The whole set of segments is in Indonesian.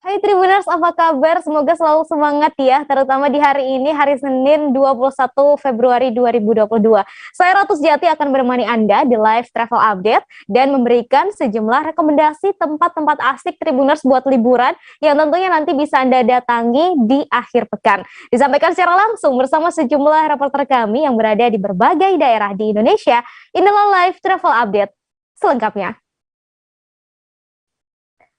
Hai Tribuners, apa kabar? Semoga selalu semangat ya, terutama di hari ini, hari Senin 21 Februari 2022. Saya Ratu Sejati akan menemani Anda di live travel update dan memberikan sejumlah rekomendasi tempat-tempat asik Tribuners buat liburan yang tentunya nanti bisa Anda datangi di akhir pekan. Disampaikan secara langsung bersama sejumlah reporter kami yang berada di berbagai daerah di Indonesia. Inilah live travel update selengkapnya.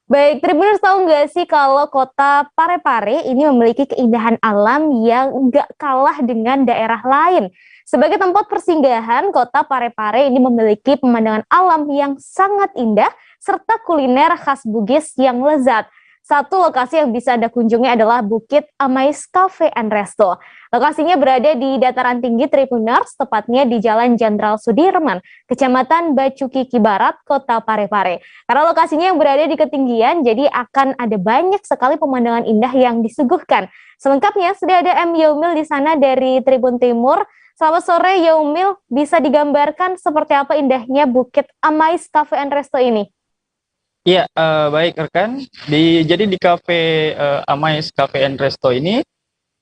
Baik, Tribuners tahu nggak sih kalau kota Parepare ini memiliki keindahan alam yang nggak kalah dengan daerah lain. Sebagai tempat persinggahan, kota Parepare ini memiliki pemandangan alam yang sangat indah serta kuliner khas Bugis yang lezat. Satu lokasi yang bisa Anda kunjungi adalah Bukit Amais Cafe and Resto. Lokasinya berada di dataran tinggi Tribuners, tepatnya di Jalan Jenderal Sudirman, Kecamatan Bacukiki Barat, Kota Parepare. Karena lokasinya yang berada di ketinggian, jadi akan ada banyak sekali pemandangan indah yang disuguhkan. Selengkapnya, sudah ada M. Yaumil di sana dari Tribun Timur. Selamat sore Yaumil, bisa digambarkan seperti apa indahnya Bukit Amais Cafe and Resto ini? Iya, baik rekan. Jadi di Cafe Amais Cafe and Resto ini,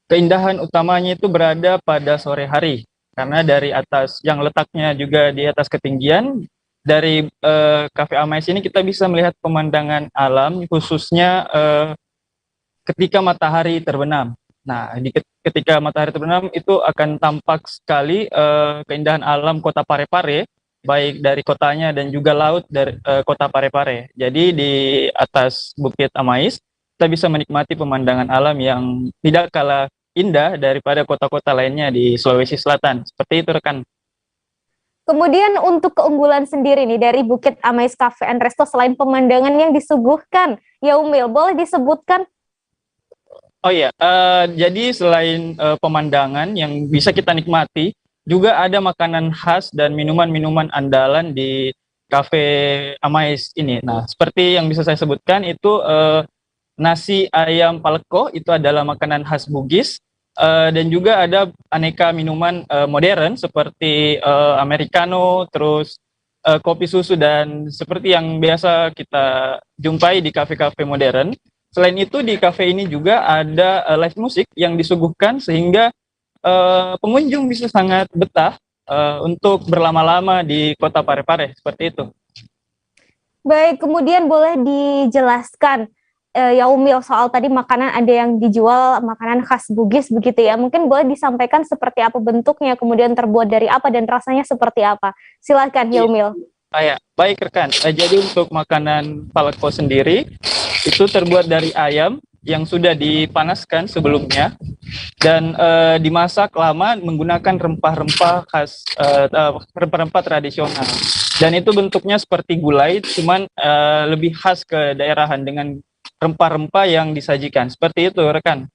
keindahan utamanya itu berada pada sore hari. Karena dari atas, yang letaknya juga di atas ketinggian, dari Cafe Amais ini kita bisa melihat pemandangan alam, khususnya ketika matahari terbenam. Nah, ketika matahari terbenam itu akan tampak sekali keindahan alam kota Parepare, baik dari kotanya dan juga laut dari kota Parepare. Jadi di atas Bukit Amais kita bisa menikmati pemandangan alam yang tidak kalah indah daripada kota-kota lainnya di Sulawesi Selatan. Seperti itu rekan. Kemudian untuk keunggulan sendiri nih dari Bukit Amais Cafe and Resto selain pemandangan yang disuguhkan, Yaumil, boleh disebutkan? Oh iya, jadi selain pemandangan yang bisa kita nikmati, juga ada makanan khas dan minuman-minuman andalan di Cafe Amais ini. Nah, seperti yang bisa saya sebutkan itu nasi ayam paleko itu adalah makanan khas Bugis, dan juga ada aneka minuman modern seperti americano, terus kopi susu dan seperti yang biasa kita jumpai di kafe-kafe modern. Selain itu di kafe ini juga ada live musik yang disuguhkan sehingga pengunjung bisa sangat betah untuk berlama-lama di kota Parepare, seperti itu. Baik, kemudian boleh dijelaskan Yaumil soal tadi makanan ada yang dijual makanan khas Bugis begitu ya. Mungkin boleh disampaikan seperti apa bentuknya, kemudian terbuat dari apa dan rasanya seperti apa. Silakan Yaumil. Ya, baik rekan. Jadi untuk makanan paleko sendiri itu terbuat dari ayam yang sudah dipanaskan sebelumnya dan dimasak lama menggunakan rempah-rempah khas, rempah-rempah tradisional. Dan itu bentuknya seperti gulai, cuman lebih khas ke daerahan dengan rempah-rempah yang disajikan. Seperti itu, rekan.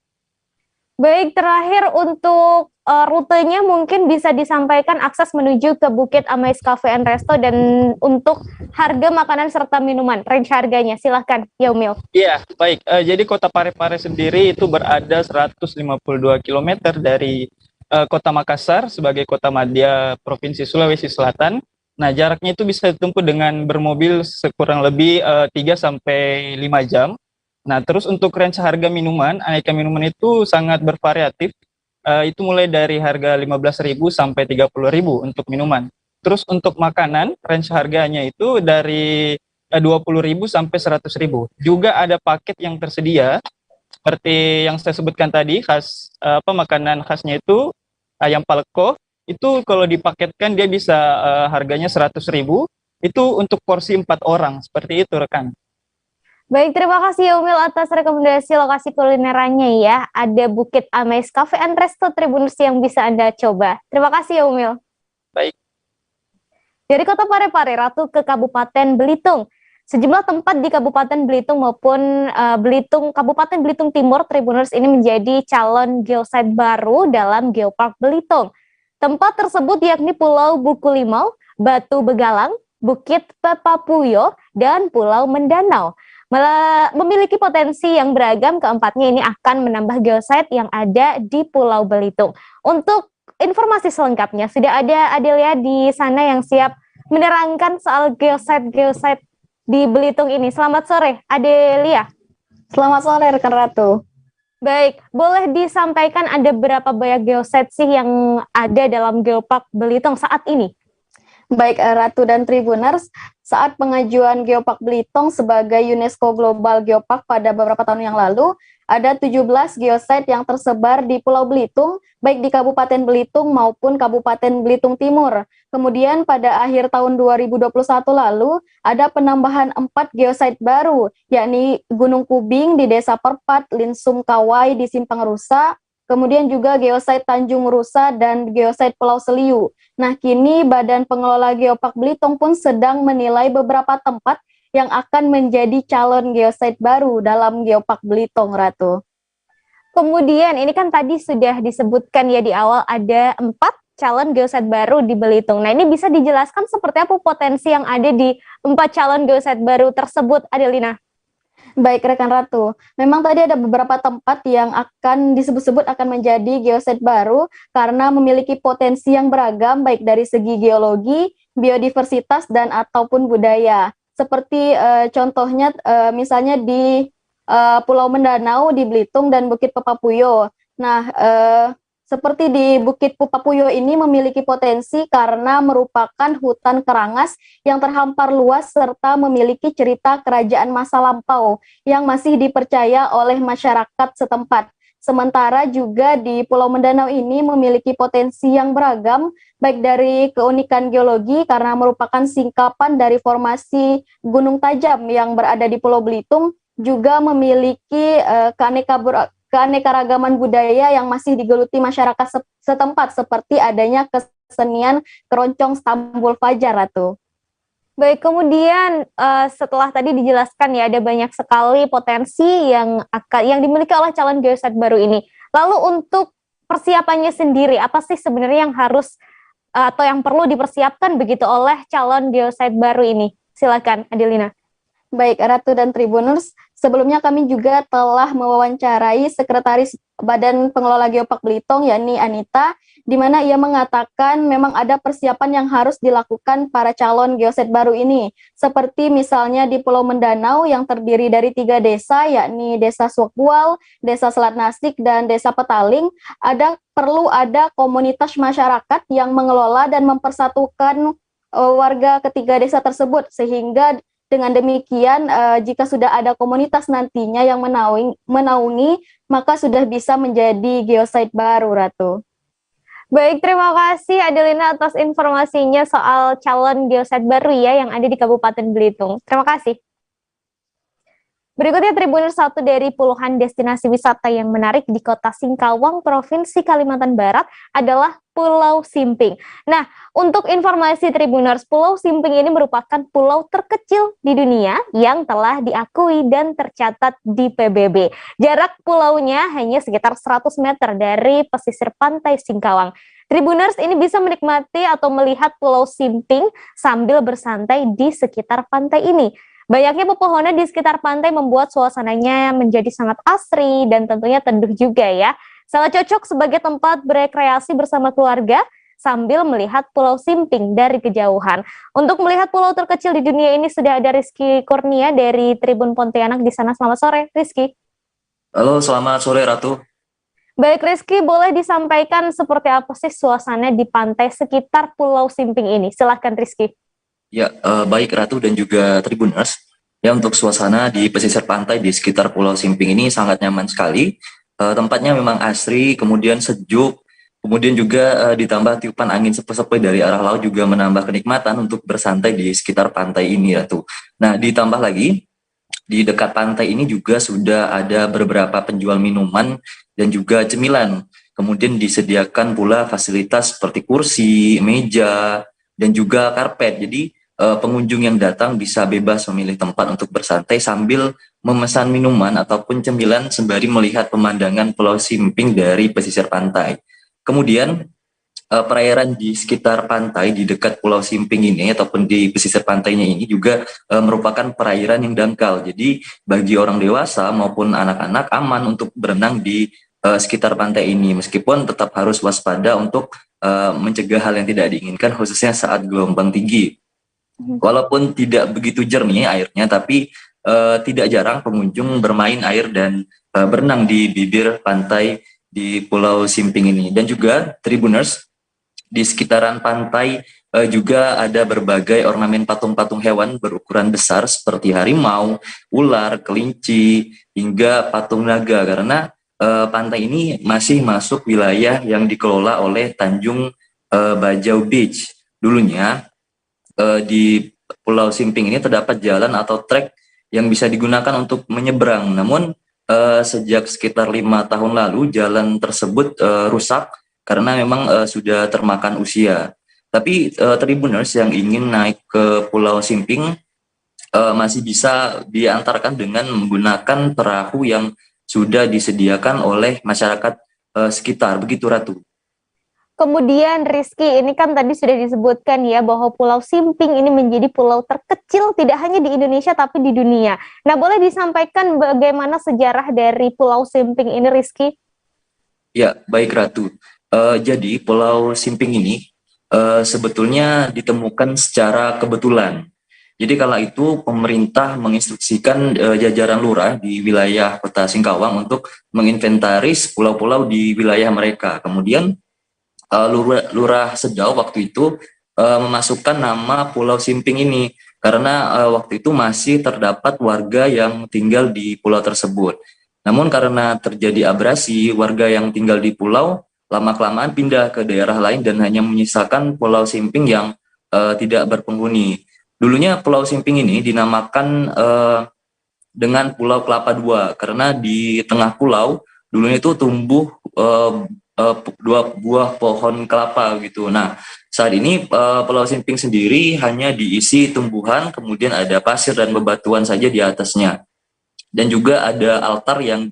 Baik, terakhir untuk rutenya mungkin bisa disampaikan akses menuju ke Bukit Amais Cafe and Resto dan untuk harga makanan serta minuman, range harganya. Silahkan, Yaumil. Iya, baik. Jadi kota Parepare sendiri itu berada 152 km dari kota Makassar sebagai kota madya Provinsi Sulawesi Selatan. Nah, jaraknya itu bisa ditempuh dengan bermobil sekurang lebih 3 sampai 5 jam. Nah, terus untuk range harga minuman, aneka minuman itu sangat bervariatif. Itu mulai dari harga 15.000 sampai 30.000 untuk minuman. Terus untuk makanan, range harganya itu dari 20.000 sampai 100.000. Juga ada paket yang tersedia, seperti yang saya sebutkan tadi, khas makanan khasnya itu ayam paleko. Itu kalau dipaketkan dia bisa harganya 100.000. Itu untuk porsi 4 orang, seperti itu rekan. Baik, terima kasih Yaumil atas rekomendasi lokasi kulinerannya ya. Ada Bukit Amais Cafe and Resto Tribuners yang bisa Anda coba. Terima kasih Yaumil. Baik. Dari kota Parepare, Ratu ke Kabupaten Belitung. Sejumlah tempat di Kabupaten Belitung maupun Kabupaten Belitung Timur, Tribuners ini menjadi calon geosite baru dalam Geopark Belitung. Tempat tersebut yakni Pulau Buku Limau, Batu Begalang, Bukit Pepapuyo, dan Pulau Mendanau. Memiliki potensi yang beragam, keempatnya ini akan menambah geosite yang ada di Pulau Belitung. Untuk informasi selengkapnya, sudah ada Adelia di sana yang siap menerangkan soal geosite di Belitung ini. Selamat sore, Adelia. Selamat sore rekan Ratu. Baik, boleh disampaikan ada berapa banyak geoset sih yang ada dalam Geopark Belitung saat ini? Baik Ratu dan Tribuners, saat pengajuan Geopark Belitung sebagai UNESCO Global Geopark pada beberapa tahun yang lalu, ada 17 geosite yang tersebar di Pulau Belitung, baik di Kabupaten Belitung maupun Kabupaten Belitung Timur. Kemudian pada akhir tahun 2021 lalu, ada penambahan 4 geosite baru, yakni Gunung Kubing di Desa Perpat, Linsum Kawai di Simpang Rusa, kemudian juga geosite Tanjung Rusa dan geosite Pulau Seliu. Nah, kini Badan Pengelola Geopark Belitung pun sedang menilai beberapa tempat yang akan menjadi calon geosite baru dalam Geopark Belitung, Ratu. Kemudian ini kan tadi sudah disebutkan ya di awal ada 4 calon geosite baru di Belitung. Nah, ini bisa dijelaskan seperti apa potensi yang ada di 4 calon geosite baru tersebut, Adelina? Baik rekan Ratu, memang tadi ada beberapa tempat yang akan disebut-sebut akan menjadi geosite baru karena memiliki potensi yang beragam baik dari segi geologi, biodiversitas dan ataupun budaya. Seperti contohnya misalnya di Pulau Mendanau di Belitung dan Bukit Pepapuyo. Nah, seperti di Bukit Pepapuyo ini memiliki potensi karena merupakan hutan kerangas yang terhampar luas serta memiliki cerita kerajaan masa lampau yang masih dipercaya oleh masyarakat setempat. Sementara juga di Pulau Mendanau ini memiliki potensi yang beragam, baik dari keunikan geologi karena merupakan singkapan dari formasi Gunung Tajam yang berada di Pulau Belitung, juga memiliki keanekaragaman budaya yang masih digeluti masyarakat setempat, seperti adanya kesenian keroncong Stambul Fajar, Ratu. Baik, kemudian setelah tadi dijelaskan ya ada banyak sekali potensi yang dimiliki oleh calon geosite baru ini. Lalu untuk persiapannya sendiri, apa sih sebenarnya yang harus atau yang perlu dipersiapkan begitu oleh calon geosite baru ini? Silakan, Adelina. Baik, Ratu dan Tribuners, sebelumnya kami juga telah mewawancarai Sekretaris Badan Pengelola Geopark Belitung, yakni Anita, di mana ia mengatakan memang ada persiapan yang harus dilakukan para calon geosite baru ini, seperti misalnya di Pulau Mendanau yang terdiri dari 3 desa, yakni Desa Suakbual, Desa Selat Nasik, dan Desa Petaling, perlu ada komunitas masyarakat yang mengelola dan mempersatukan warga ketiga desa tersebut, sehingga dengan demikian, jika sudah ada komunitas nantinya yang menaungi, maka sudah bisa menjadi geosite baru, Ratu. Baik, terima kasih Adelina atas informasinya soal calon geosite baru ya yang ada di Kabupaten Belitung. Terima kasih. Berikutnya Tribuners, satu dari puluhan destinasi wisata yang menarik di Kota Singkawang, Provinsi Kalimantan Barat adalah Pulau Simping. Nah, untuk informasi Tribuners, Pulau Simping ini merupakan pulau terkecil di dunia yang telah diakui dan tercatat di PBB. Jarak pulaunya hanya sekitar 100 meter dari pesisir pantai Singkawang. Tribuners ini bisa menikmati atau melihat Pulau Simping sambil bersantai di sekitar pantai ini. Banyaknya pepohonan di sekitar pantai membuat suasananya menjadi sangat asri dan tentunya teduh juga ya. Sangat cocok sebagai tempat berekreasi bersama keluarga sambil melihat Pulau Simping dari kejauhan. Untuk melihat pulau terkecil di dunia ini sudah ada Rizky Kurnia dari Tribun Pontianak di sana. Selamat sore, Rizky. Halo, selamat sore Ratu. Baik Rizky, boleh disampaikan seperti apa sih suasana di pantai sekitar Pulau Simping ini? Silahkan Rizky. Ya, baik Ratu dan juga Tribuners. Ya, untuk suasana di pesisir pantai di sekitar Pulau Simping ini sangat nyaman sekali. Tempatnya memang asri, kemudian sejuk, kemudian juga ditambah tiupan angin sepoi-sepoi dari arah laut juga menambah kenikmatan untuk bersantai di sekitar pantai ini, Ratu. Nah, ditambah lagi, di dekat pantai ini juga sudah ada beberapa penjual minuman dan juga cemilan. Kemudian disediakan pula fasilitas seperti kursi, meja, dan juga karpet. Jadi, pengunjung yang datang bisa bebas memilih tempat untuk bersantai sambil memesan minuman ataupun cemilan sembari melihat pemandangan Pulau Simping dari pesisir pantai. Kemudian perairan di sekitar pantai di dekat Pulau Simping ini ataupun di pesisir pantainya ini juga merupakan perairan yang dangkal. Jadi bagi orang dewasa maupun anak-anak aman untuk berenang di sekitar pantai ini, meskipun tetap harus waspada untuk mencegah hal yang tidak diinginkan khususnya saat gelombang tinggi. Walaupun tidak begitu jernih airnya, tapi tidak jarang pengunjung bermain air dan berenang di bibir pantai di Pulau Simping ini. Dan juga Tribuners, di sekitaran pantai juga ada berbagai ornamen patung-patung hewan berukuran besar seperti harimau, ular, kelinci, hingga patung naga, karena pantai ini masih masuk wilayah yang dikelola oleh Tanjung Bajau Beach. Dulunya di Pulau Simping ini terdapat jalan atau trek yang bisa digunakan untuk menyeberang. Namun sejak sekitar 5 tahun lalu jalan tersebut rusak karena memang sudah termakan usia. Tapi Tribuners yang ingin naik ke Pulau Simping masih bisa diantarkan dengan menggunakan perahu yang sudah disediakan oleh masyarakat sekitar. Begitu, Ratu. Kemudian Rizky, ini kan tadi sudah disebutkan ya bahwa Pulau Simping ini menjadi pulau terkecil tidak hanya di Indonesia tapi di dunia. Nah, boleh disampaikan bagaimana sejarah dari Pulau Simping ini, Rizky? Ya, baik Ratu. Jadi Pulau Simping ini sebetulnya ditemukan secara kebetulan. Jadi kala itu pemerintah menginstruksikan jajaran lurah di wilayah Kota Singkawang untuk menginventaris pulau-pulau di wilayah mereka. Kemudian lurah Sedau waktu itu memasukkan nama Pulau Simping ini karena waktu itu masih terdapat warga yang tinggal di pulau tersebut. Namun karena terjadi abrasi, warga yang tinggal di pulau lama-kelamaan pindah ke daerah lain dan hanya menyisakan Pulau Simping yang tidak berpenghuni. Dulunya Pulau Simping ini dinamakan dengan Pulau Kelapa II karena di tengah pulau dulunya itu tumbuh 2 buah pohon kelapa gitu. Nah, saat ini Pulau Simping sendiri hanya diisi tumbuhan, kemudian ada pasir dan bebatuan saja di atasnya. Dan juga ada altar yang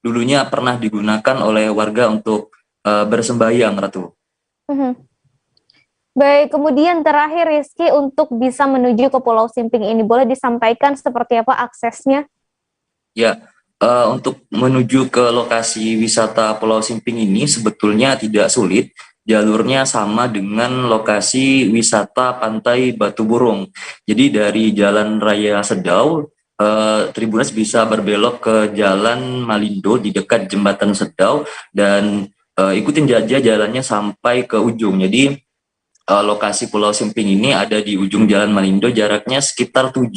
dulunya pernah digunakan oleh warga untuk bersembahyang, Ratu. Baik, kemudian terakhir Rizky, untuk bisa menuju ke Pulau Simping ini boleh disampaikan seperti apa aksesnya? Ya, untuk menuju ke lokasi wisata Pulau Simping ini sebetulnya tidak sulit. Jalurnya sama dengan lokasi wisata Pantai Batu Burung. Jadi dari Jalan Raya Sedau, Tribuners bisa berbelok ke Jalan Malindo di dekat Jembatan Sedau dan ikutin aja jalannya sampai ke ujung. Jadi lokasi Pulau Simping ini ada di ujung Jalan Malindo, jaraknya sekitar 7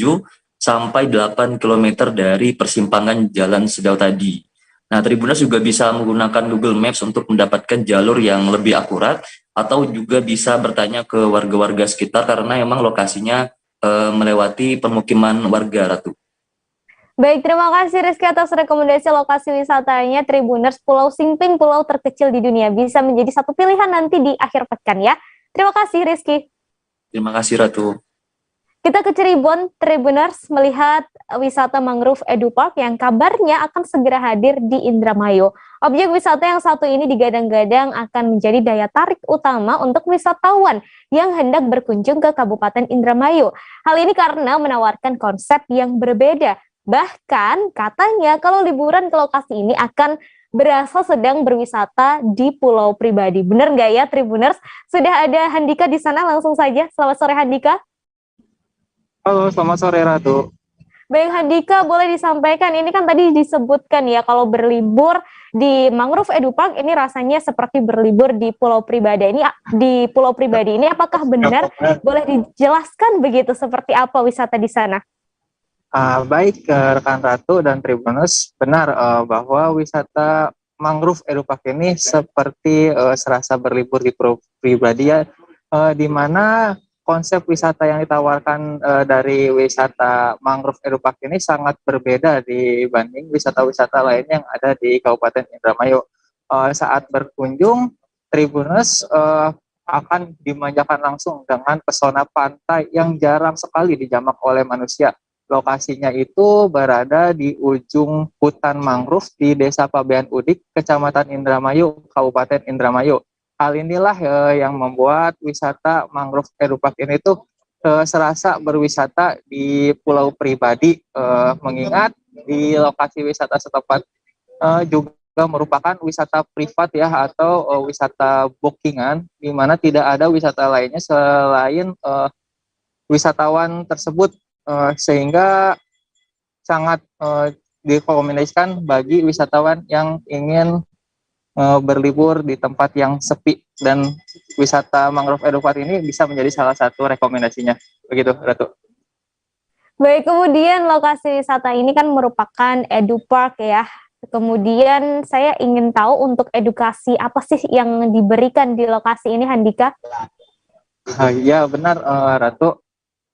sampai 8 km dari persimpangan Jalan Sedau tadi. Nah, Tribuners juga bisa menggunakan Google Maps untuk mendapatkan jalur yang lebih akurat atau juga bisa bertanya ke warga-warga sekitar karena memang lokasinya melewati permukiman warga, Ratu. Baik, terima kasih Rizky atas rekomendasi lokasi wisatanya. Tribuners, Pulau Simping, pulau terkecil di dunia, bisa menjadi satu pilihan nanti di akhir pekan ya. Terima kasih Rizky. Terima kasih, Ratu. Kita ke Cirebon, Tribuners, melihat wisata mangrove Edu Park yang kabarnya akan segera hadir di Indramayu. Objek wisata yang satu ini digadang-gadang akan menjadi daya tarik utama untuk wisatawan yang hendak berkunjung ke Kabupaten Indramayu. Hal ini karena menawarkan konsep yang berbeda. Bahkan katanya kalau liburan ke lokasi ini akan berasa sedang berwisata di pulau pribadi. Benar nggak ya Tribuners? Sudah ada Handika di sana, langsung saja. Selamat sore Handika. Halo, selamat sore Ratu. Baik Handika, boleh disampaikan, ini kan tadi disebutkan ya kalau berlibur di Mangrove Edu Park ini rasanya seperti berlibur di pulau pribadi. Ini apakah benar? Boleh dijelaskan begitu seperti apa wisata di sana? Baik rekan Ratu dan Tribuners, benar bahwa wisata Mangrove Edu Park ini seperti serasa berlibur di pulau pribadi ya, di mana konsep wisata yang ditawarkan dari wisata Mangrove Edu Park ini sangat berbeda dibanding wisata-wisata lain yang ada di Kabupaten Indramayu. Saat berkunjung, Tribuners akan dimanjakan langsung dengan pesona pantai yang jarang sekali dijamah oleh manusia. Lokasinya itu berada di ujung hutan mangrove di Desa Pabean Udik, Kecamatan Indramayu, Kabupaten Indramayu. Hal inilah yang membuat wisata Mangrove Edu Park ini tuh serasa berwisata di pulau pribadi, mengingat di lokasi wisata setempat juga merupakan wisata privat ya, atau wisata bookingan, di mana tidak ada wisata lainnya selain wisatawan tersebut. Sehingga sangat direkomendasikan bagi wisatawan yang ingin berlibur di tempat yang sepi, dan wisata mangrove Edu Park ini bisa menjadi salah satu rekomendasinya. Begitu, Ratu. Baik, kemudian lokasi wisata ini kan merupakan Edu Park ya. Kemudian saya ingin tahu untuk edukasi apa sih yang diberikan di lokasi ini, Handika? Ya benar, Ratu.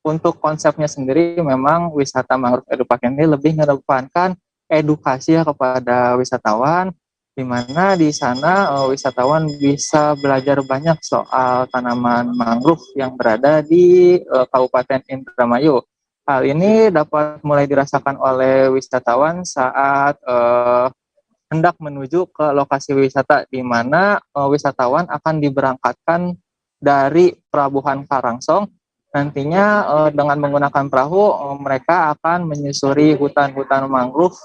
Untuk konsepnya sendiri memang wisata mangrove Edu Park ini lebih mengedepankan edukasi ya kepada wisatawan, di mana di sana wisatawan bisa belajar banyak soal tanaman mangrove yang berada di Kabupaten Indramayu. Hal ini dapat mulai dirasakan oleh wisatawan saat hendak menuju ke lokasi wisata, di mana wisatawan akan diberangkatkan dari Pelabuhan Karangsong. Nantinya dengan menggunakan perahu mereka akan menyusuri hutan-hutan mangrove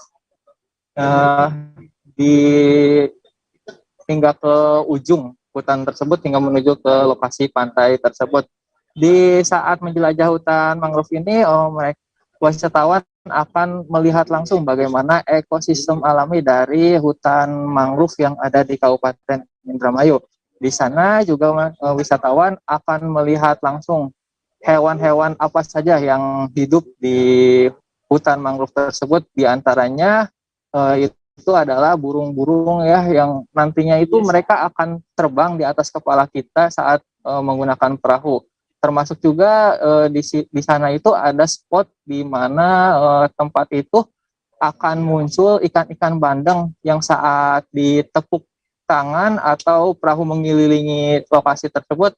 hingga ke ujung hutan tersebut, hingga menuju ke lokasi pantai tersebut. Di saat menjelajah hutan mangrove ini, wisatawan akan melihat langsung bagaimana ekosistem alami dari hutan mangrove yang ada di Kabupaten Indramayu. Di sana juga wisatawan akan melihat langsung hewan-hewan apa saja yang hidup di hutan mangrove tersebut. Di antaranya itu adalah burung-burung ya, yang nantinya itu mereka akan terbang di atas kepala kita saat menggunakan perahu. Termasuk juga di sana itu ada spot di mana tempat itu akan muncul ikan-ikan bandeng yang saat ditepuk tangan atau perahu mengelilingi lokasi tersebut,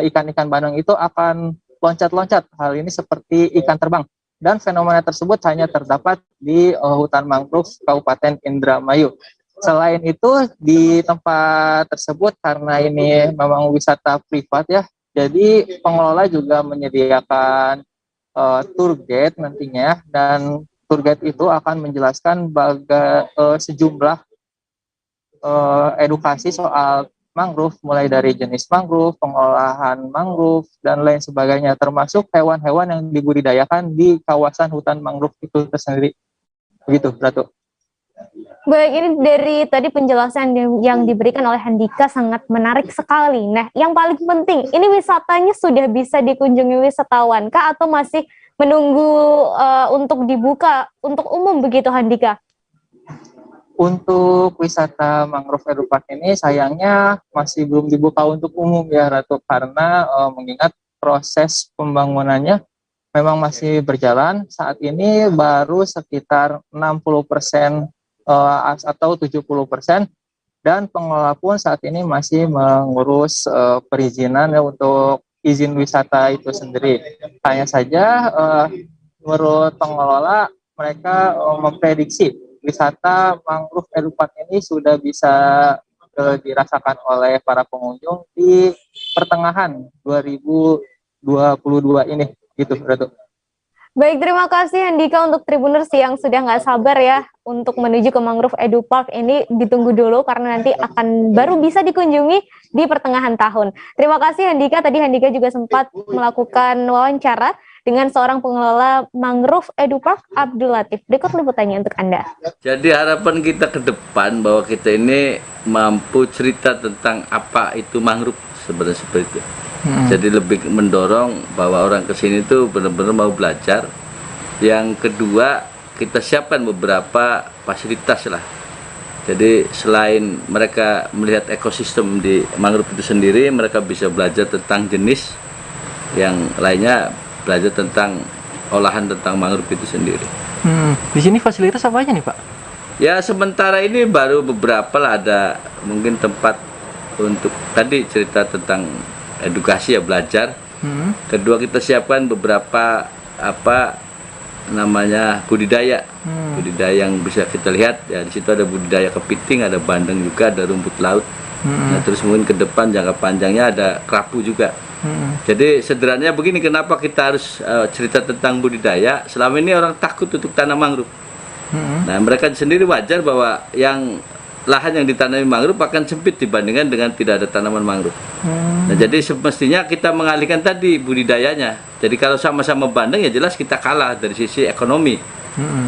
ikan-ikan bandeng itu akan loncat-loncat. Hal ini seperti ikan terbang. Dan fenomena tersebut hanya terdapat di hutan mangrove Kabupaten Indramayu. Selain itu, di tempat tersebut karena ini memang wisata privat ya, jadi pengelola juga menyediakan tour guide nantinya, dan tour guide itu akan menjelaskan sejumlah edukasi soal mangrove, mulai dari jenis mangrove, pengolahan mangrove, dan lain sebagainya, termasuk hewan-hewan yang dibudidayakan di kawasan hutan mangrove itu tersendiri. Begitu, Ratu. Baik, ini dari tadi penjelasan yang diberikan oleh Handika sangat menarik sekali. Nah, yang paling penting, ini wisatanya sudah bisa dikunjungi wisatawan kah atau masih menunggu untuk dibuka untuk umum begitu, Handika? Untuk wisata mangrove Edu Park ini sayangnya masih belum dibuka untuk umum ya, Ratu, karena mengingat proses pembangunannya memang masih berjalan. Saat ini baru sekitar 60% atau 70%, dan pengelola pun saat ini masih mengurus perizinan ya untuk izin wisata itu sendiri. Hanya saja menurut pengelola mereka memprediksi wisata mangrove Edu Park ini sudah bisa dirasakan oleh para pengunjung di pertengahan 2022 ini, gitu, Ratu. Baik, terima kasih Handika untuk Tribuners yang sudah nggak sabar ya untuk menuju ke Mangrove Edu Park. Ini ditunggu dulu karena nanti akan baru bisa dikunjungi di pertengahan tahun. Terima kasih Handika. Tadi Handika juga sempat melakukan wawancara dengan seorang pengelola Mangrove Edu Park, Abdul Latif. Berikut liputannya untuk Anda. Jadi harapan kita ke depan bahwa kita ini mampu cerita tentang apa itu mangrove sebenarnya seperti itu. Jadi lebih mendorong bahwa orang kesini itu benar-benar mau belajar. Yang kedua, kita siapkan beberapa fasilitas lah. Jadi selain mereka melihat ekosistem di mangrove itu sendiri, mereka bisa belajar tentang jenis, yang lainnya belajar tentang olahan tentang mangrove itu sendiri. Di sini fasilitas apa aja nih, Pak? Ya sementara ini baru beberapa lah, ada mungkin tempat untuk tadi cerita tentang edukasi ya, belajar. Kedua, kita siapkan beberapa budidaya, budidaya yang bisa kita lihat ya. Di situ ada budidaya kepiting, ada bandeng juga, ada rumput laut. Nah, terus mungkin ke depan jangka panjangnya ada kerapu juga. Jadi sederhananya begini, kenapa kita harus cerita tentang budidaya? Selama ini orang takut untuk tanam mangrove. Nah, mereka sendiri wajar bahwa yang lahan yang ditanami mangrove akan sempit dibandingkan dengan tidak ada tanaman mangrove. Nah, jadi semestinya kita mengalihkan tadi budidayanya. Jadi kalau sama-sama bandeng ya jelas kita kalah dari sisi ekonomi.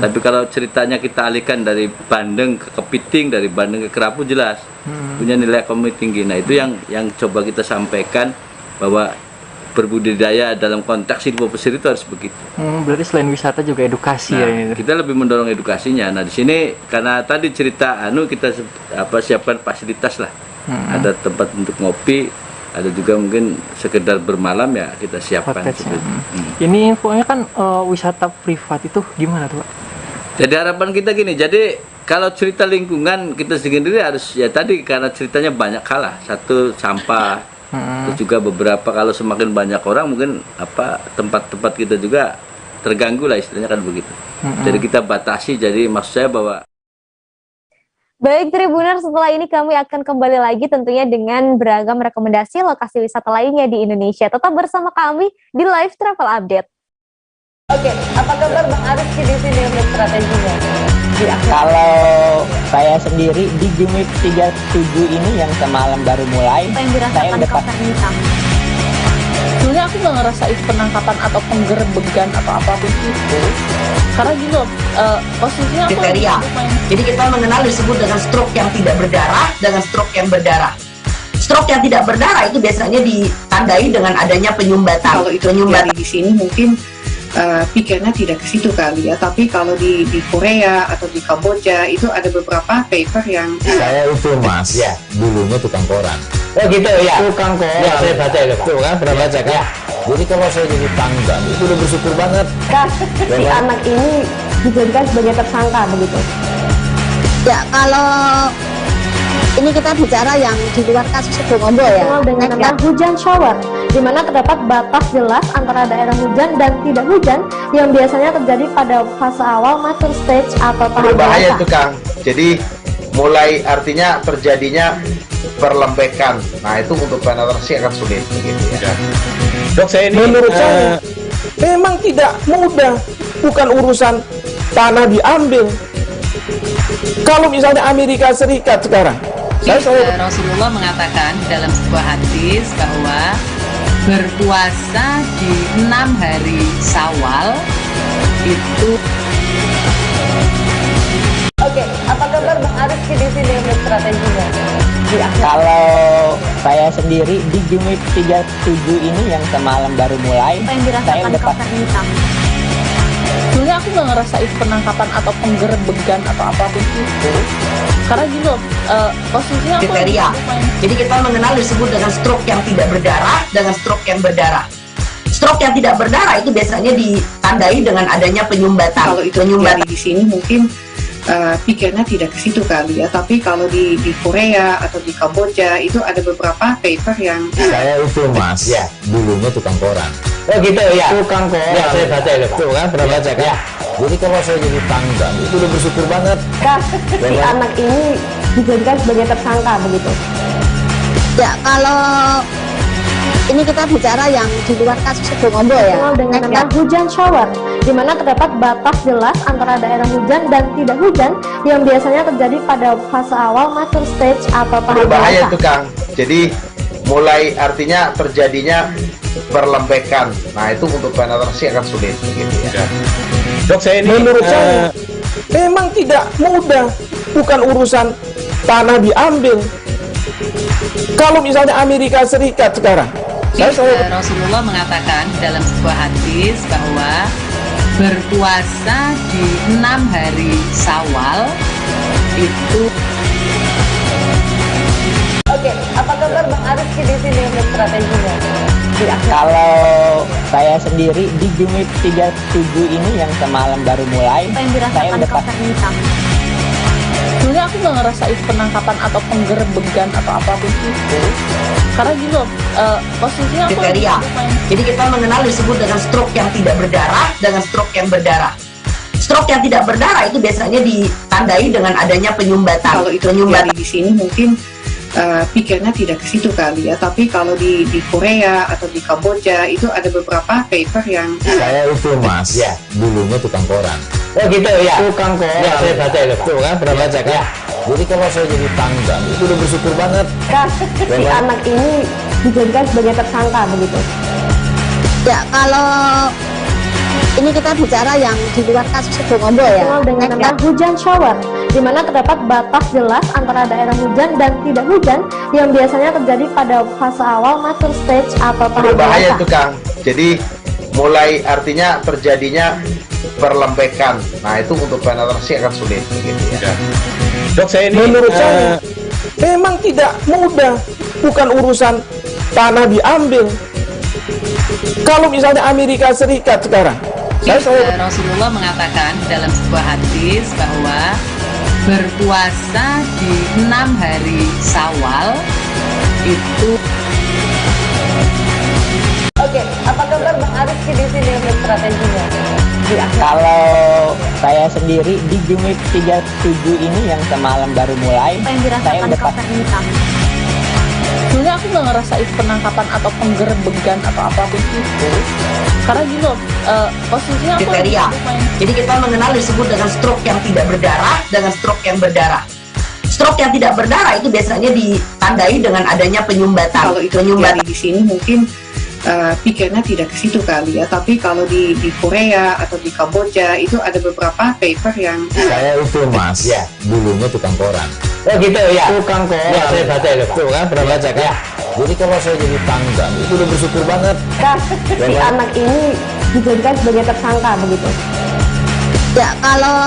Tapi kalau ceritanya kita alihkan dari bandeng ke kepiting, dari bandeng ke kerapu, jelas punya nilai ekonomi tinggi. Nah, itu yang coba kita sampaikan, bahwa berbudidaya dalam konteks ilmu pesisir itu harus begitu. Berarti selain wisata juga edukasi ya ini. Kita lebih mendorong edukasinya. Nah, di sini karena tadi cerita kita siapkan fasilitas lah. Ada tempat untuk ngopi, ada juga mungkin sekedar bermalam ya kita siapkan. Ini infonya kan wisata privat itu gimana tuh, Pak? Jadi harapan kita gini, jadi kalau cerita lingkungan kita sendiri harus ya tadi, karena ceritanya banyak kalah. Satu, sampah. Terus juga beberapa kalau semakin banyak orang mungkin tempat-tempat kita juga terganggu lah, istilahnya kan begitu. Jadi kita batasi, jadi maksud saya bahwa Baik Tribuner, setelah ini kami akan kembali lagi tentunya dengan beragam rekomendasi lokasi wisata lainnya di Indonesia. Tetap bersama kami di Live Travel Update. Oke, apa kabar Bang Arif di sini untuk strateginya? Kalau saya sendiri di Jumit 37 ini yang semalam baru mulai, Apa yang dirasakan kawasan ini Kang? Sebenarnya aku nggak ngerasain penangkapan atau penggerbegan atau apapun itu, karena gini loh, posisinya aku kriteria. Jadi kita mengenal disebut dengan stroke yang tidak berdarah dengan stroke yang berdarah. Stroke yang tidak berdarah itu biasanya ditandai dengan adanya penyumbatan. Kalau itu terjadi di sini mungkin pikirnya tidak ke situ kali ya, tapi kalau di Korea atau di Kamboja itu ada beberapa paper yang saya itu Mas, ya dulunya tukang koran. Oh gitu ya, Tukang koran. Ya, saya baca itu Pak. Tuh kan, pernah baca kan? Ya. Jadi kalau saya jadi tangga, itu udah bersyukur banget. Si anak ini dijadikan sebagai tersangka begitu. Ya, kalau ini kita bicara yang di luar kasus Sebongombo ya. Dengan nama hujan shower, di mana terdapat batas jelas antara daerah hujan dan tidak hujan yang biasanya terjadi pada fase awal mature stage atau tahap berbahaya dewasa. itu Kang. Jadi mulai artinya terjadinya perlembekan. Nah itu untuk penetrasi akan sulit begitu ya. Dok, saya ini menurut saya memang tidak mudah, bukan urusan tanah diambil. Kalau misalnya Amerika Serikat sekarang, Rasulullah mengatakan dalam sebuah hadis bahwa berpuasa di 6 hari Syawal itu. Oke, apa kabar Bang Arif di sini untuk strateginya? Kalau saya sendiri di Jumit 37 ini yang semalam baru mulai, Apa yang dirasakan kawasan ini Kang? sebenarnya aku nggak ngerasain penangkapan atau penggerbegan atau apapun itu, karena gini loh, posisinya aku kriteria. Jadi kita mengenal disebut dengan stroke yang tidak berdarah dengan stroke yang berdarah. Stroke yang tidak berdarah itu biasanya ditandai dengan adanya penyumbatan. kalau itu terjadi di sini mungkin pikirnya tidak ke situ kali ya, tapi kalau di Korea atau di Kamboja itu ada beberapa paper yang saya itu Mas, ya dulunya tukang koran. Oh gitu ya, Tukang koran. Ya, saya baca itu Pak. Tuh kan, pernah baca kan? Ya. Jadi kalau saya jadi tangga, itu udah bersyukur banget. Si anak ini dijadikan sebagai tersangka begitu. Ya, kalau ini kita bicara yang di luar kasus Sebongombo ya. Dengan nama hujan shower, di mana terdapat batas jelas antara daerah hujan dan tidak hujan yang biasanya terjadi pada fase awal mature stage atau tahap Berbahaya dewasa. itu Kang. Jadi mulai artinya terjadinya perlembekan. Nah itu untuk penetrasi akan sulit begitu ya. Dok, saya ini menurut saya memang tidak mudah, bukan urusan tanah diambil. Kalau misalnya Amerika Serikat sekarang, Rasulullah mengatakan dalam sebuah hadis bahwa berpuasa di 6 hari Syawal itu. Oke, apa kabar Bang Arif di sini untuk strateginya? Kalau saya sendiri di Jumit 37 ini yang semalam baru mulai, Apa yang saya dirasakan udah kawasan ini Kang? sebenarnya aku nggak ngerasain penangkapan atau penggerbegan atau apapun itu, karena gini loh, posisinya aku kriteria. Jadi kita mengenal disebut dengan stroke yang tidak berdarah dengan stroke yang berdarah. Stroke yang tidak berdarah itu biasanya ditandai dengan adanya penyumbatan. kalau itu terjadi di sini mungkin pikirnya tidak ke situ kali ya, tapi kalau di Korea atau di Kamboja itu ada beberapa paper yang saya itu Mas, ya dulunya tukang koran. Oh gitu ya, Tukang koran. Ya, saya baca itu Pak. Tuh kan, pernah baca kan? Ya. Jadi kalau saya jadi tangga itu udah bersyukur banget. Si anak ini dijadikan sebagai tersangka begitu. Ya, kalau ini kita bicara yang di luar kasus Sebongombo ya. Dengan nama hujan shower, di mana terdapat batas jelas antara daerah hujan dan tidak hujan yang biasanya terjadi pada fase awal mature stage atau tahap Berbahaya dewasa. itu Kang. Jadi mulai artinya terjadinya perlembekan. Nah itu untuk penetrasi akan sulit gitu ya. Dok, saya ini Menurut saya memang tidak mudah, bukan urusan tanah diambil. Kalau misalnya Amerika Serikat sekarang, Rasulullah mengatakan dalam sebuah hadis bahwa berpuasa di 6 hari Syawal itu. Oke, apa kabar Bang Ariski di sini untuk strateginya? Kalau saya sendiri di Jumip 37 ini yang semalam baru mulai, Apa yang saya dirasakan udah Kapten Hitam? Sebenarnya aku nggak ngerasain penangkapan atau penggerebegan atau apapun itu, karena gini loh, posisinya aku Kriteria. Jadi kita mengenal disebut dengan stroke yang tidak berdarah dengan stroke yang berdarah. Stroke yang tidak berdarah itu biasanya ditandai dengan adanya penyumbatan. Kalau itu terjadi di sini mungkin pikirnya tidak ke situ kali ya, tapi kalau di Korea atau di Kamboja itu ada beberapa paper yang saya itu Mas, ya, dulunya tukang koran. Oh gitu ya. Tukang koran. Ya, saya baca itu, Pak. Tuh kan, pernah baca kan? Ya. Jadi kalau saya jadi tangga itu udah bersyukur banget. Si anak ini dijadikan sebagai tersangka begitu. Ya, kalau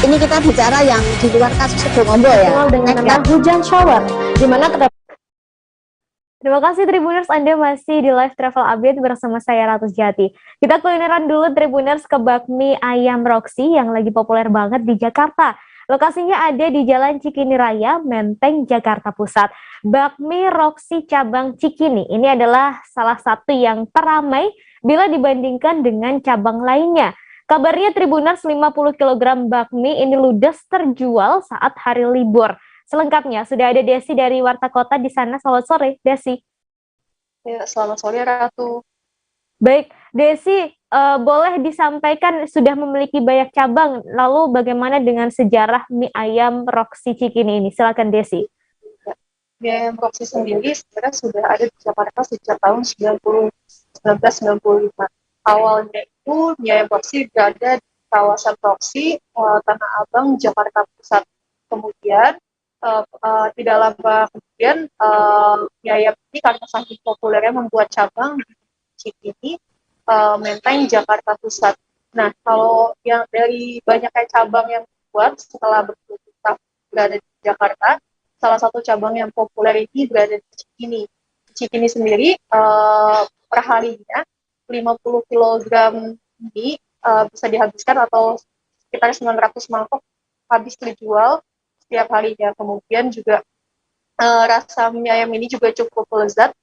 ini kita bicara yang di luar kasus Sebongombo ya. Dengan nama hujan shower, di mana terdapat. Terima kasih Tribuners, Anda masih di live travel update bersama saya Ratu Jati. Kita kulineran dulu Tribuners ke bakmi ayam Roxy yang lagi populer banget di Jakarta. Lokasinya ada di Jalan Cikini Raya, Menteng, Jakarta Pusat. Bakmi Roxy cabang Cikini ini adalah salah satu yang teramai bila dibandingkan dengan cabang lainnya. Kabarnya Tribuners 50 kg bakmi ini ludes terjual saat hari libur. Selengkapnya sudah ada Desi dari Warta Kota di sana. Selamat sore, Desi. Ya, selamat sore Ratu. Baik, Desi, boleh disampaikan sudah memiliki banyak cabang. Lalu bagaimana dengan sejarah mie ayam Roxy Cikini ini? Silakan Desi. Mie ayam Roxy sendiri sebenarnya sudah ada di Jakarta sejak tahun 1995. Awalnya itu mie ayam Roxy berada di kawasan Roxy, Tanah Abang, Jakarta Pusat. Kemudian tidak lama kemudian mie ayam ini karena saking populernya membuat cabang di Cikini, Menteng, Jakarta Pusat. Nah, kalau yang dari banyaknya cabang yang dibuat setelah berpuluh-puluh berada di Jakarta, salah satu cabang yang populer ini berada di Cikini. Cikini sendiri per harinya 50 kg ini bisa dihabiskan atau sekitar 900 mangkok habis terjual setiap harinya. Kemudian juga rasa mie ayam ini juga cukup lezat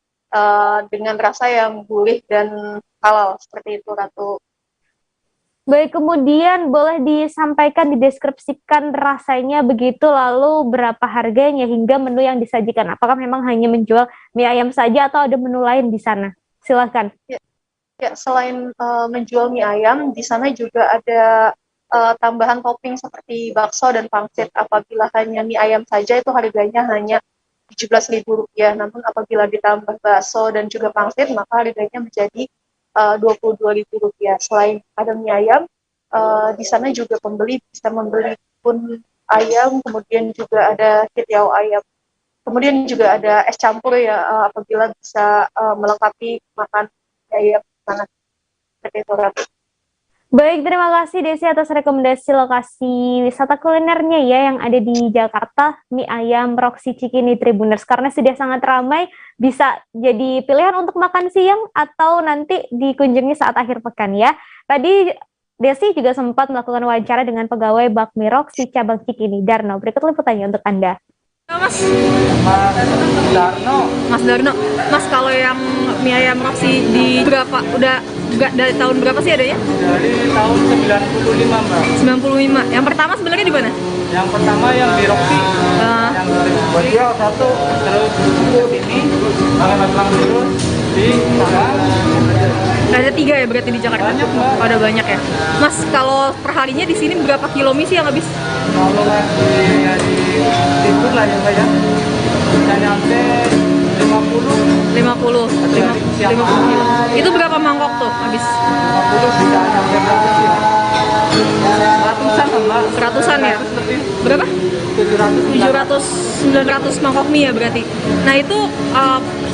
dengan rasa yang gurih dan halal seperti itu, Ratu. Baik, kemudian boleh disampaikan, dideskripsikan rasanya begitu, lalu berapa harganya hingga menu yang disajikan? Apakah memang hanya menjual mie ayam saja atau ada menu lain di sana? Silakan. Ya, selain menjual mie ayam, di sana juga ada tambahan topping seperti bakso dan pangsit. Apabila hanya mie ayam saja itu harganya hanya Rp17.000, namun apabila ditambah bakso dan juga pangsit maka harganya menjadi Rp22.000. Selain ada mie ayam, di sana juga pembeli bisa membeli pun ayam, kemudian juga ada kitiau ayam. Kemudian juga ada es campur ya, apabila bisa melengkapi makan ayam sana. Seperti itu, Ratu. Baik, terima kasih Desi atas rekomendasi lokasi wisata kulinernya ya yang ada di Jakarta, mie ayam Roxy Cikini Tribuners. Karena sudah sangat ramai, bisa jadi pilihan untuk makan siang atau nanti dikunjungi saat akhir pekan ya. Tadi Desi juga sempat melakukan wawancara dengan pegawai bakmi Roxy cabang Cikini. Darno, berikut liputannya untuk Anda. Mas Darno, Mas kalau yang mie ayam Roxy di berapa? Udah dari tahun berapa sih adanya? Dari tahun 95, Mbak. 95. Yang pertama sebenarnya di mana? Yang pertama yang di Roxy. Yang beliau satu, terus ini makan malam terus di sana. Ada 3 ya berarti di Jakarta? Banyak, Mbak. Ada banyak ya. Mas kalau perharinya di sini berapa kilo mie sih yang habis? Kalau di timur lah ya Pak ya, bisa nyampe 50. 50 itu berapa mangkok tuh habis? 50 bisa nyampe berapa sih ya? Ratusan lah Mbak. Ratusan ya? Berapa? 700 900 mangkok mie ya berarti. Nah itu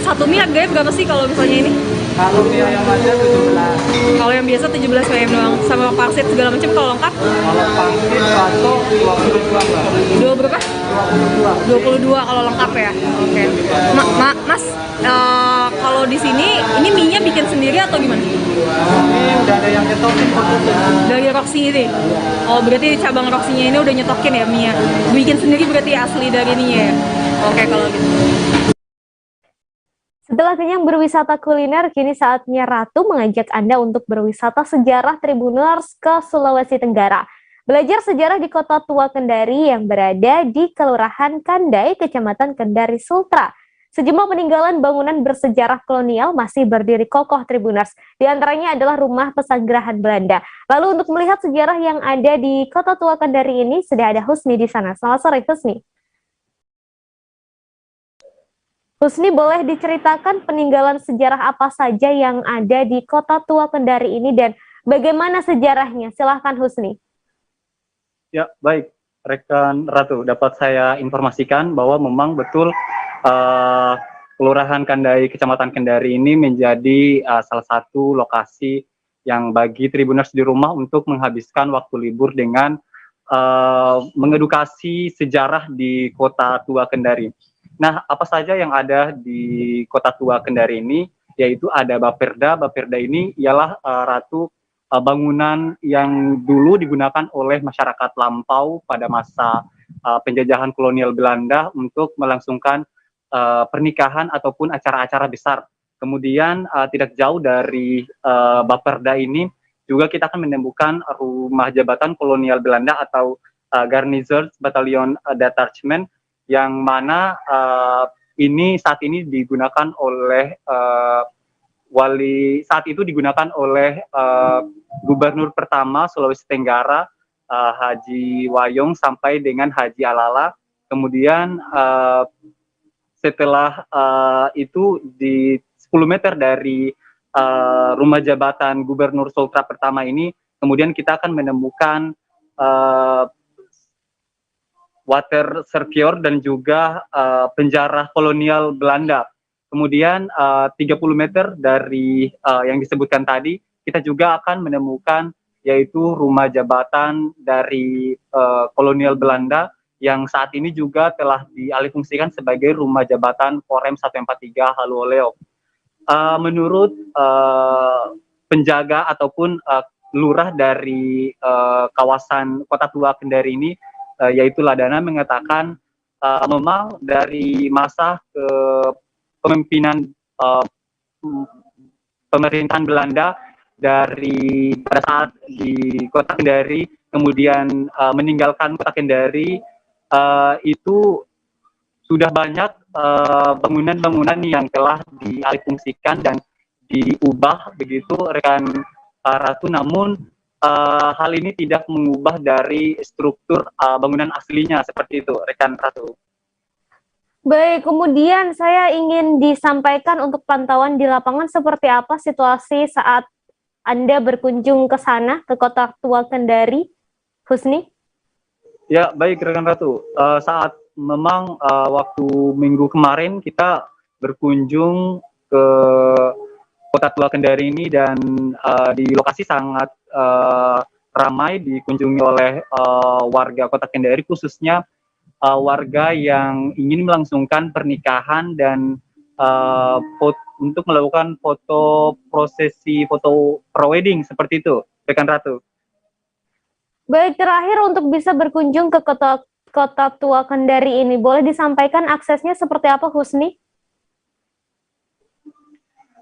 satu mie harganya berapa sih kalau misalnya ini? Kalau mie ayam aja 17. Kalau yang biasa 17 ayam doang sama pangsit segala macam kalau lengkap? Kalau pangsit baso 22 Mbak. Dua berapa? 22 kalau lengkap ya. Oke. Mas, kalau di sini ini mie-nya bikin sendiri atau gimana? Ini udah ada yang nyetokin dari Roxy ini. Oh, berarti cabang Roxy-nya ini udah nyetokin ya mie-nya. Bikin sendiri berarti asli dari ininya ya. Oke, kalau gitu. Setelah kenyang berwisata kuliner, kini saatnya Ratu mengajak Anda untuk berwisata sejarah Tribuners ke Sulawesi Tenggara. Belajar sejarah di Kota Tua Kendari yang berada di Kelurahan Kandai, Kecamatan Kendari Sultra. Sejumlah peninggalan bangunan bersejarah kolonial masih berdiri kokoh Tribuners. Di antaranya adalah rumah pesanggerahan Belanda. Lalu untuk melihat sejarah yang ada di Kota Tua Kendari ini, sudah ada Husni di sana. Selamat sore, Husni. Husni, boleh diceritakan peninggalan sejarah apa saja yang ada di Kota Tua Kendari ini dan bagaimana sejarahnya? Silahkan Husni. Ya, baik. Rekan Ratu, dapat saya informasikan bahwa memang betul Kelurahan Kandai, Kecamatan Kendari ini menjadi salah satu lokasi yang bagi Tribuners di rumah untuk menghabiskan waktu libur dengan mengedukasi sejarah di Kota Tua Kendari. Nah, apa saja yang ada di Kota Tua Kendari ini? Yaitu ada Bapperda. Bapperda ini ialah Ratu bangunan yang dulu digunakan oleh masyarakat lampau pada masa penjajahan kolonial Belanda untuk melangsungkan pernikahan ataupun acara-acara besar. Kemudian tidak jauh dari Bapperda ini juga kita akan menemukan rumah jabatan kolonial Belanda atau Garnizers Battalion Detachment yang mana ini saat ini digunakan oleh saat itu digunakan oleh Gubernur pertama Sulawesi Tenggara Haji Wayong sampai dengan Haji Alala. Kemudian setelah itu di 10 meter dari rumah jabatan Gubernur Sultra pertama ini, kemudian kita akan menemukan water surveyor dan juga penjara kolonial Belanda. Kemudian 30 meter dari yang disebutkan tadi, kita juga akan menemukan yaitu rumah jabatan dari kolonial Belanda yang saat ini juga telah dialihfungsikan sebagai rumah jabatan Korem 143 Haluoleo. Menurut penjaga ataupun lurah dari kawasan Kota Tua Kendari ini, yaitu Ladana, mengatakan memang dari masa kepemimpinan pemerintahan Belanda dari pada saat di Kota Kendari, kemudian meninggalkan Kota Kendari, itu sudah banyak bangunan-bangunan yang telah dialihfungsikan dan diubah begitu rekan Ratu, namun hal ini tidak mengubah dari struktur bangunan aslinya seperti itu rekan Ratu. Baik, kemudian saya ingin disampaikan untuk pantauan di lapangan seperti apa situasi saat Anda berkunjung ke sana, ke Kota Tua Kendari, Husni? Ya, baik rekan Ratu. Saat memang waktu minggu kemarin kita berkunjung ke Kota Tua Kendari ini dan di lokasi sangat ramai dikunjungi oleh warga Kota Kendari, khususnya warga yang ingin melangsungkan pernikahan dan untuk melakukan prosesi foto prewedding seperti itu, rekan Ratu. Baik, terakhir untuk bisa berkunjung ke Kota Tua Kendari ini, boleh disampaikan aksesnya seperti apa, Husni?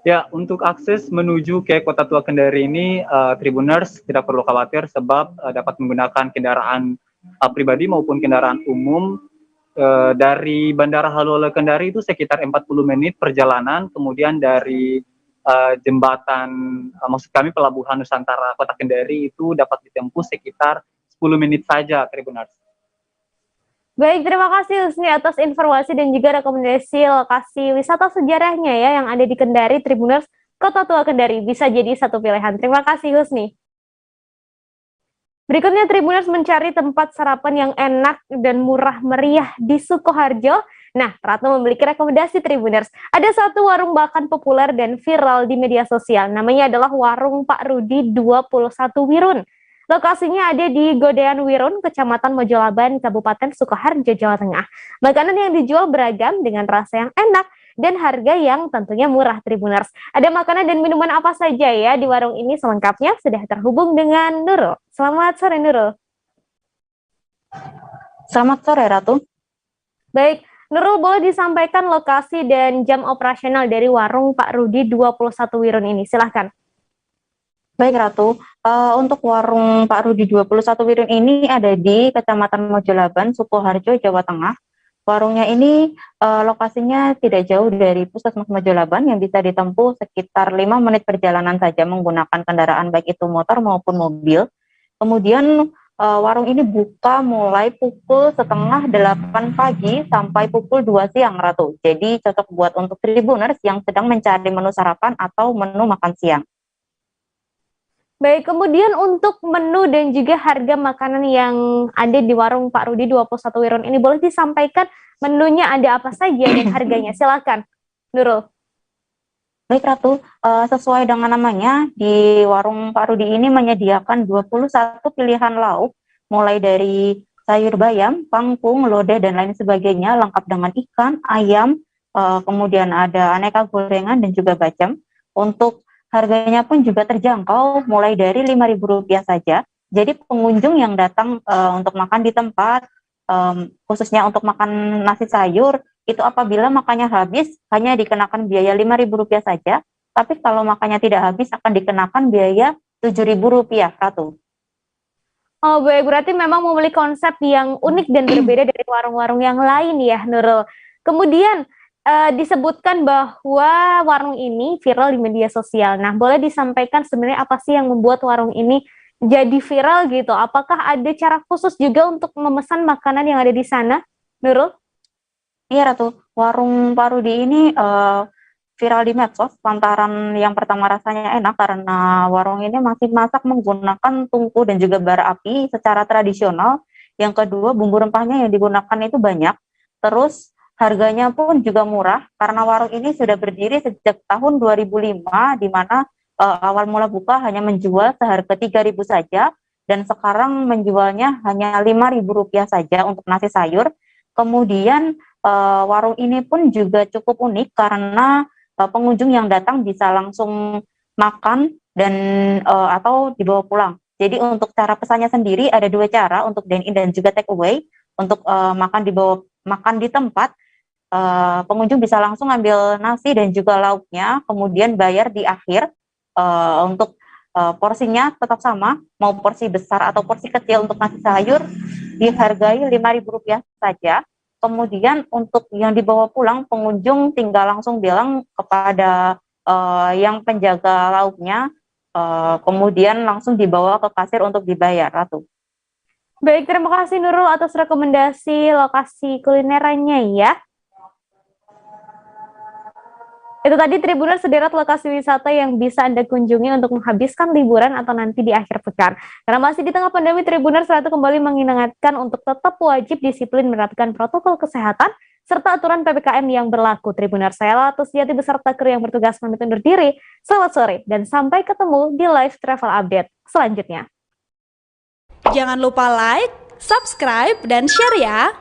Ya, untuk akses menuju ke Kota Tua Kendari ini, Tribuners tidak perlu khawatir sebab dapat menggunakan kendaraan pribadi maupun kendaraan umum. Dari Bandara Haluoleo Kendari itu sekitar 40 menit perjalanan, kemudian dari jembatan, maksud kami Pelabuhan Nusantara Kota Kendari itu dapat ditempuh sekitar 10 menit saja, Tribuners. Baik, terima kasih Husni atas informasi dan juga rekomendasi lokasi wisata sejarahnya ya yang ada di Kendari, Tribuners Kota Tua Kendari. Bisa jadi satu pilihan. Terima kasih Husni. Berikutnya Tribuners mencari tempat sarapan yang enak dan murah meriah di Sukoharjo. Nah, Ratu memiliki rekomendasi Tribuners. Ada satu warung makan populer dan viral di media sosial. Namanya adalah Warung Pak Rudi 21 Wirun. Lokasinya ada di Godean Wirun, Kecamatan Mojolaban, Kabupaten Sukoharjo, Jawa Tengah. Makanan yang dijual beragam dengan rasa yang enak dan harga yang tentunya murah Tribuners. Ada makanan dan minuman apa saja ya di warung ini selengkapnya sudah terhubung dengan Nurul. Selamat sore Nurul. Selamat sore Ratu. Baik, Nurul boleh disampaikan lokasi dan jam operasional dari warung Pak Rudi 21 Wirun ini, silahkan. Baik Ratu, untuk warung Pak Rudi 21 Wirun ini ada di Kecamatan Mojolaban, Sukoharjo, Jawa Tengah. Warungnya ini lokasinya tidak jauh dari Puskesmas Mojolaban yang bisa ditempuh sekitar 5 menit perjalanan saja menggunakan kendaraan baik itu motor maupun mobil. Kemudian warung ini buka mulai pukul setengah 8 pagi sampai pukul 2 siang Ratu. Jadi cocok buat untuk Tribuners yang sedang mencari menu sarapan atau menu makan siang. Baik, kemudian untuk menu dan juga harga makanan yang ada di warung Pak Rudi 21 Wirun ini boleh disampaikan menunya ada apa saja dan harganya, silakan Nurul. Baik Ratu, sesuai dengan namanya, di warung Pak Rudi ini menyediakan 21 pilihan lauk, mulai dari sayur bayam, kangkung, lodeh, dan lain sebagainya, lengkap dengan ikan, ayam, kemudian ada aneka gorengan dan juga bacem. Untuk harganya pun juga terjangkau, mulai dari Rp5.000 saja. Jadi pengunjung yang datang untuk makan di tempat, khususnya untuk makan nasi sayur, itu apabila makannya habis, hanya dikenakan biaya Rp5.000 saja. Tapi kalau makannya tidak habis, akan dikenakan biaya Rp7.000, Ratu. Oh baik, berarti memang memiliki konsep yang unik dan berbeda dari warung-warung yang lain ya, Nurul. Kemudian, disebutkan bahwa warung ini viral di media sosial. Nah, boleh disampaikan sebenarnya apa sih yang membuat warung ini jadi viral gitu? Apakah ada cara khusus juga untuk memesan makanan yang ada di sana, Nurul? Iya Ratu, warung Pak Rudi ini viral di medsos lantaran yang pertama rasanya enak karena warung ini masih masak menggunakan tungku dan juga bara api secara tradisional. Yang kedua, bumbu rempahnya yang digunakan itu banyak. Terus harganya pun juga murah karena warung ini sudah berdiri sejak tahun 2005 di mana awal mula buka hanya menjual seharga Rp3.000 saja dan sekarang menjualnya hanya Rp5.000 saja untuk nasi sayur. Kemudian warung ini pun juga cukup unik karena pengunjung yang datang bisa langsung makan dan atau dibawa pulang. Jadi untuk cara pesannya sendiri ada dua cara, untuk dine in dan juga take away. Untuk makan di tempat, pengunjung bisa langsung ambil nasi dan juga lauknya, kemudian bayar di akhir. Untuk porsinya tetap sama, mau porsi besar atau porsi kecil untuk nasi sayur dihargai Rp5.000 saja. Kemudian untuk yang dibawa pulang, pengunjung tinggal langsung bilang kepada yang penjaga lauknya, kemudian langsung dibawa ke kasir untuk dibayar, Ratu. Baik, terima kasih Nurul atas rekomendasi lokasi kulinerannya ya. Itu tadi Tribuners sederet lokasi wisata yang bisa Anda kunjungi untuk menghabiskan liburan atau nanti di akhir pekan. Karena masih di tengah pandemi, Tribuners Ratu kembali mengingatkan untuk tetap wajib disiplin menerapkan protokol kesehatan serta aturan PPKM yang berlaku. Tribuners, saya Latu Sejati beserta kru yang bertugas pamit undur diri. Selamat sore dan sampai ketemu di live travel update selanjutnya. Jangan lupa like, subscribe, dan share ya!